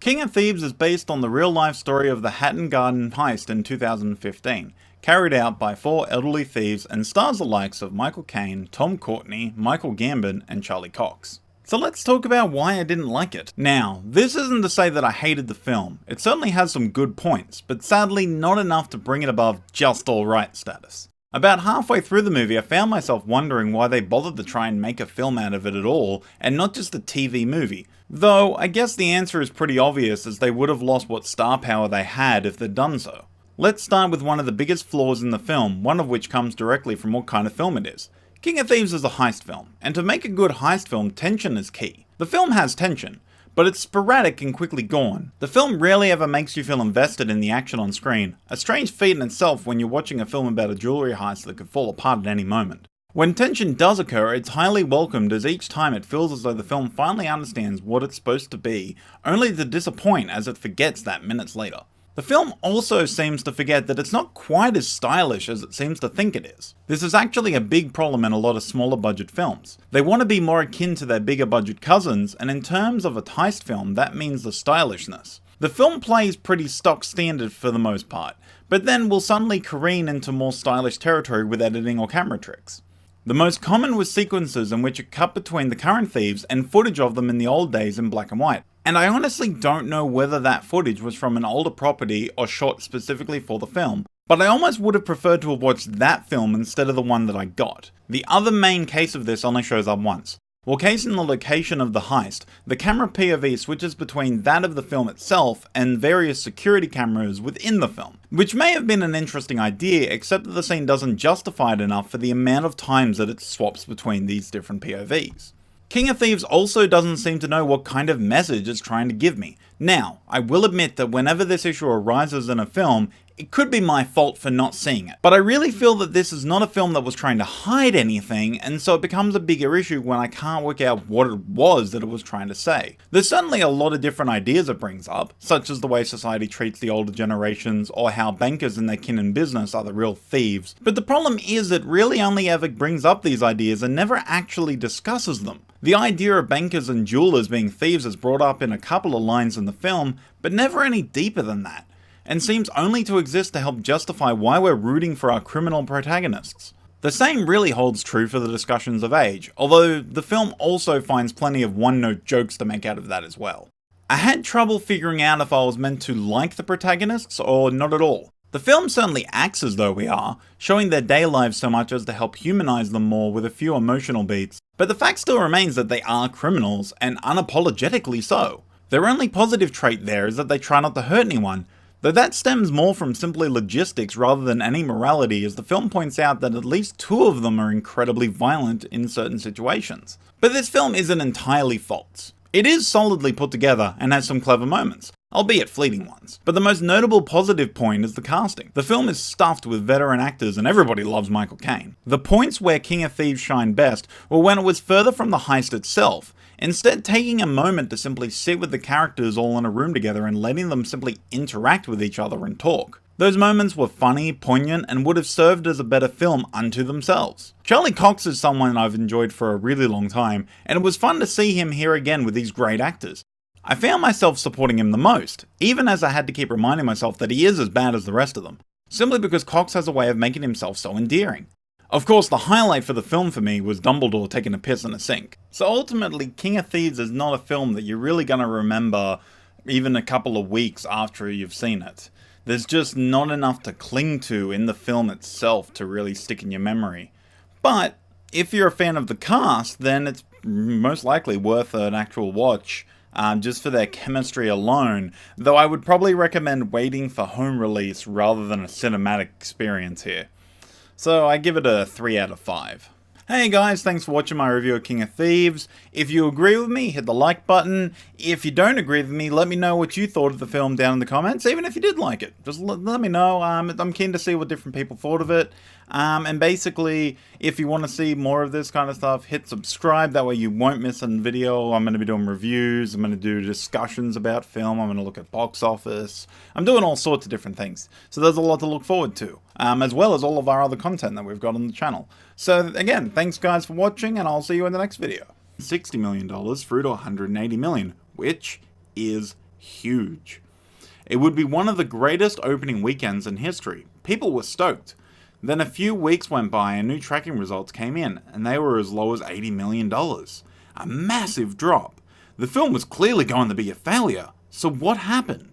King of Thieves is based on the real-life story of the Hatton Garden heist in 2015, carried out by 4 elderly thieves and stars the likes of Michael Caine, Tom Courtenay, Michael Gambon, and Charlie Cox. So let's talk about why I didn't like it. Now, this isn't to say that I hated the film. It certainly has some good points, but sadly not enough to bring it above just alright status. About halfway through the movie, I found myself wondering why they bothered to try and make a film out of it at all, and not just a TV movie. Though, I guess the answer is pretty obvious, as they would have lost what star power they had if they'd done so. Let's start with one of the biggest flaws in the film, one of which comes directly from what kind of film it is. King of Thieves is a heist film, and to make a good heist film, tension is key. The film has tension, but it's sporadic and quickly gone. The film rarely ever makes you feel invested in the action on screen, a strange feat in itself when you're watching a film about a jewellery heist that could fall apart at any moment. When tension does occur, it's highly welcomed, as each time it feels as though the film finally understands what it's supposed to be, only to disappoint as it forgets that minutes later. The film also seems to forget that it's not quite as stylish as it seems to think it is. This is actually a big problem in a lot of smaller budget films. They want to be more akin to their bigger budget cousins, and in terms of a heist film, that means the stylishness. The film plays pretty stock standard for the most part, but then will suddenly careen into more stylish territory with editing or camera tricks. The most common was sequences in which it cut between the current thieves and footage of them in the old days in black and white. And I honestly don't know whether that footage was from an older property or shot specifically for the film, but I almost would have preferred to have watched that film instead of the one that I got. The other main case of this only shows up once. While casing the location of the heist, the camera POV switches between that of the film itself and various security cameras within the film, which may have been an interesting idea, except that the scene doesn't justify it enough for the amount of times that it swaps between these different POVs. King of Thieves also doesn't seem to know what kind of message it's trying to give me. Now, I will admit that whenever this issue arises in a film, it could be my fault for not seeing it. But I really feel that this is not a film that was trying to hide anything, and so it becomes a bigger issue when I can't work out what it was that it was trying to say. There's certainly a lot of different ideas it brings up, such as the way society treats the older generations, or how bankers and their kin in business are the real thieves. But the problem is it really only ever brings up these ideas and never actually discusses them. The idea of bankers and jewelers being thieves is brought up in a couple of lines in the film, but never any deeper than that, and seems only to exist to help justify why we're rooting for our criminal protagonists. The same really holds true for the discussions of age, although the film also finds plenty of one-note jokes to make out of that as well. I had trouble figuring out if I was meant to like the protagonists or not at all. The film certainly acts as though we are, showing their day lives so much as to help humanize them more with a few emotional beats, but the fact still remains that they are criminals, and unapologetically so. Their only positive trait there is that they try not to hurt anyone, though that stems more from simply logistics rather than any morality, as the film points out that at least 2 of them are incredibly violent in certain situations. But this film isn't entirely false. It is solidly put together and has some clever moments, albeit fleeting ones. But the most notable positive point is the casting. The film is stuffed with veteran actors and everybody loves Michael Caine. The points where King of Thieves shined best were when it was further from the heist itself, instead taking a moment to simply sit with the characters all in a room together and letting them simply interact with each other and talk. Those moments were funny, poignant, and would have served as a better film unto themselves. Charlie Cox is someone I've enjoyed for a really long time, and it was fun to see him here again with these great actors. I found myself supporting him the most, even as I had to keep reminding myself that he is as bad as the rest of them, simply because Cox has a way of making himself so endearing. Of course, the highlight for the film for me was Dumbledore taking a piss in a sink. So ultimately, King of Thieves is not a film that you're really going to remember even a couple of weeks after you've seen it. There's just not enough to cling to in the film itself to really stick in your memory. But if you're a fan of the cast, then it's most likely worth an actual watch, just for their chemistry alone, though I would probably recommend waiting for home release rather than a cinematic experience here. So I give it a 3 out of 5. Hey guys, thanks for watching my review of King of Thieves. If you agree with me, hit the like button. If you don't agree with me, let me know what you thought of the film down in the comments, even if you did like it. Just let me know. I'm keen to see what different people thought of it. And basically, if you want to see more of this kind of stuff, hit subscribe. That way you won't miss a video. I'm going to be doing reviews. I'm going to do discussions about film. I'm going to look at box office. I'm doing all sorts of different things. So there's a lot to look forward to, as well as all of our other content that we've got on the channel. So again, thanks guys for watching, and I'll see you in the next video. $60 million through to $180 million, which is huge. It would be one of the greatest opening weekends in history. People were stoked. Then a few weeks went by and new tracking results came in, and they were as low as $80 million. A massive drop. The film was clearly going to be a failure. So what happened?